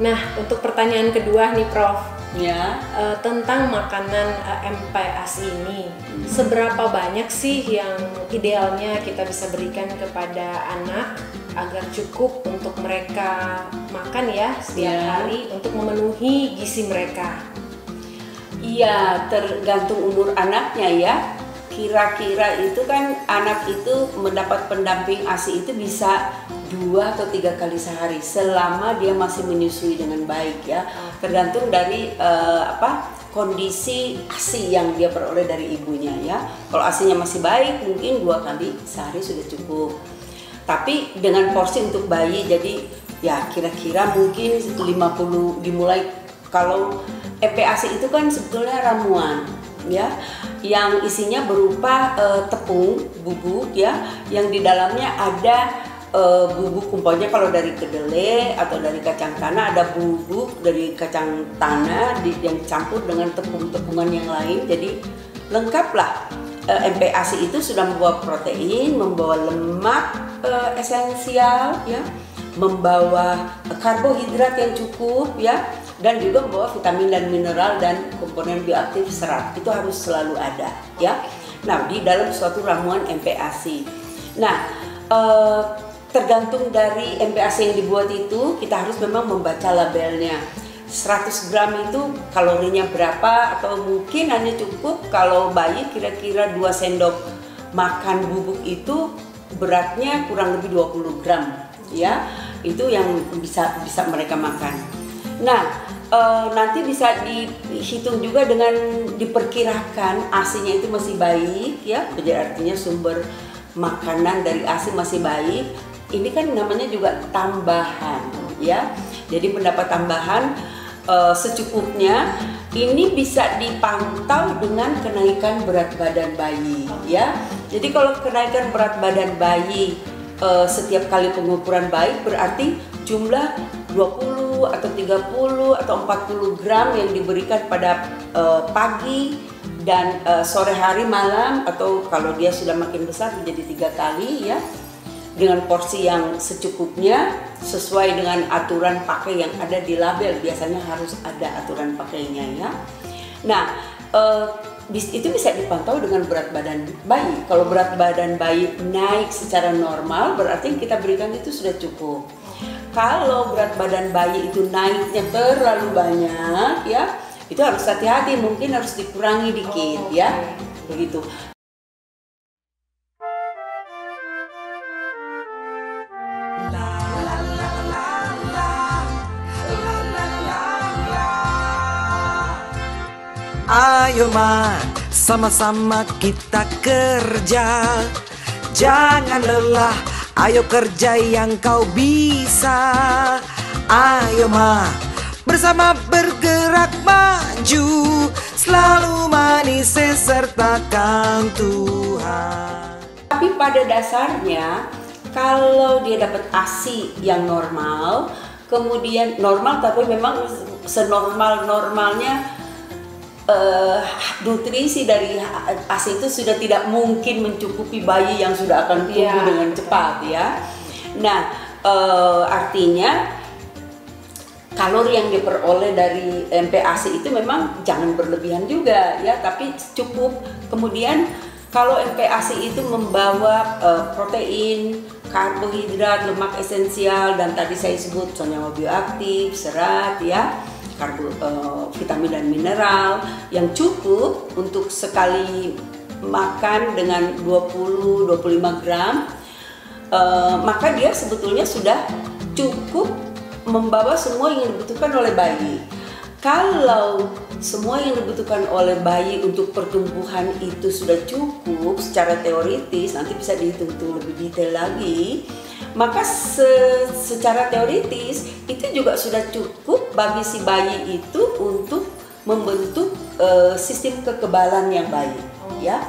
Nah, untuk pertanyaan kedua nih Prof, Ya. tentang makanan MPASI ini, seberapa banyak sih yang idealnya kita bisa berikan kepada anak agar cukup untuk mereka makan ya setiap hari untuk memenuhi gizi mereka? Iya, tergantung umur anaknya ya. Kira-kira itu kan anak itu mendapat pendamping ASI itu bisa 2 atau 3 kali sehari selama dia masih menyusui dengan baik ya. Tergantung dari kondisi ASI yang dia peroleh dari ibunya ya. Kalau ASInya masih baik mungkin 2 kali sehari sudah cukup. Tapi dengan porsi untuk bayi, jadi ya kira-kira mungkin 50 dimulai. Kalau MPASI itu kan sebetulnya ramuan ya, yang isinya berupa tepung bubuk ya, yang di dalamnya ada bubuk, umpamanya kalau dari kedelai atau dari kacang tanah ada bubuk dari kacang tanah yang campur dengan tepung-tepungan yang lain, jadi lengkaplah. MPASI itu sudah membawa protein, membawa lemak esensial ya, membawa karbohidrat yang cukup ya, dan juga membawa vitamin dan mineral dan komponen bioaktif serat. Itu harus selalu ada ya. Nah, di dalam suatu ramuan MPASI. Nah, tergantung dari MPASI yang dibuat itu, kita harus memang membaca labelnya. 100 gram itu kalorinya berapa, atau mungkin hanya cukup kalau bayi kira-kira 2 sendok makan bubuk itu beratnya kurang lebih 20 gram ya. Itu yang bisa mereka makan. Nah, nanti bisa dihitung juga dengan diperkirakan ASINya itu masih baik ya. Jadi artinya sumber makanan dari ASI masih baik. Ini kan namanya juga tambahan ya. Jadi pendapat tambahan secukupnya. Ini bisa dipantau dengan kenaikan berat badan bayi ya. Jadi kalau kenaikan berat badan bayi setiap kali pengukuran bayi berarti jumlah 20 atau 30 atau 40 gram yang diberikan pada pagi dan sore hari malam, atau kalau dia sudah makin besar menjadi 3 kali ya, dengan porsi yang secukupnya sesuai dengan aturan pakai yang ada di label. Biasanya harus ada aturan pakainya ya. Nah, itu bisa dipantau dengan berat badan bayi. Kalau berat badan bayi naik secara normal berarti yang kita berikan itu sudah cukup. Kalau berat badan bayi itu naiknya terlalu banyak ya, itu harus hati-hati, mungkin harus dikurangi dikit ya. Begitu. Ayo ma, sama-sama kita kerja. Jangan lelah, ayo kerja yang kau bisa. Ayo ma, bersama bergerak maju. Selalu manis sertakan Tuhan. Tapi pada dasarnya kalau dia dapat ASI yang normal, kemudian normal tapi memang senormal-normalnya nutrisi dari ASI itu sudah tidak mungkin mencukupi bayi yang sudah akan tumbuh dengan cepat ya. Nah, artinya kalori yang diperoleh dari MPASI itu memang jangan berlebihan juga ya, tapi cukup. Kemudian kalau MPASI itu membawa protein, karbohidrat, lemak esensial, dan tadi saya sebut senyawa bioaktif, serat ya, vitamin dan mineral yang cukup untuk sekali makan dengan 20-25 gram, maka dia sebetulnya sudah cukup membawa semua yang dibutuhkan oleh bayi. Kalau semua yang dibutuhkan oleh bayi untuk pertumbuhan itu sudah cukup secara teoritis, nanti bisa dihitung lebih detail lagi, maka secara teoritis itu juga sudah cukup bagi si bayi itu untuk membentuk sistem kekebalan yang baik ya.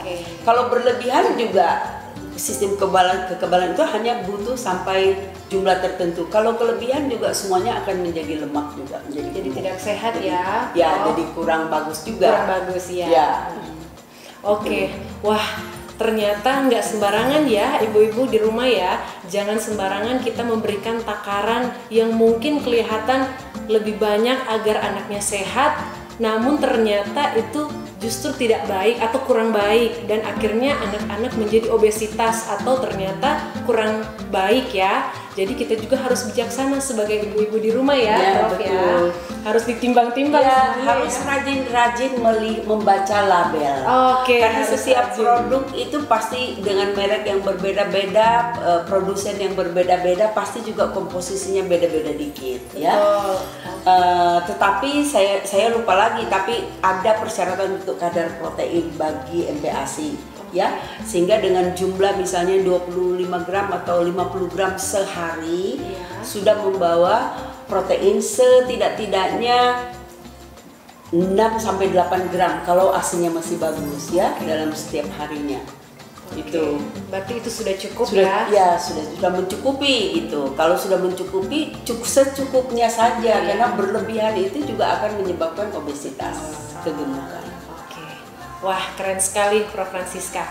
Kalau berlebihan juga sistem kekebalan itu hanya butuh sampai jumlah tertentu. Kalau kelebihan juga semuanya akan menjadi lemak juga, jadi tidak sehat ya. Ya, jadi kurang bagus juga. Kurang bagus ya. Oke. Wah, ternyata nggak sembarangan ya ibu-ibu di rumah ya. Jangan sembarangan kita memberikan takaran yang mungkin kelihatan lebih banyak agar anaknya sehat, namun ternyata itu justru tidak baik atau kurang baik, dan akhirnya anak-anak menjadi obesitas atau ternyata kurang baik ya. Jadi kita juga harus bijaksana sebagai ibu-ibu di rumah ya, Prof, betul. ya. Harus ditimbang-timbang Ya, semuanya harus ya. rajin-rajin membaca label. Oke, Karena harus setiap rajin. produk itu pasti dengan merek yang berbeda-beda, produsen yang berbeda-beda, pasti juga komposisinya beda-beda dikit, ya. Betul. Tetapi saya lupa lagi, tapi ada persyaratan untuk kadar protein bagi MPASI, ya, sehingga dengan jumlah misalnya 25 gram atau 50 gram sehari Iya. sudah membawa protein setidak-tidaknya 6-8 gram kalau asinya masih bagus ya dalam setiap harinya. Itu Berarti itu sudah cukup sudah ya. sudah mencukupi itu. Kalau sudah mencukupi, secukupnya saja, karena berlebihan itu juga akan menyebabkan obesitas, kegemukan. Oke. Wah, keren sekali Prof Francisca.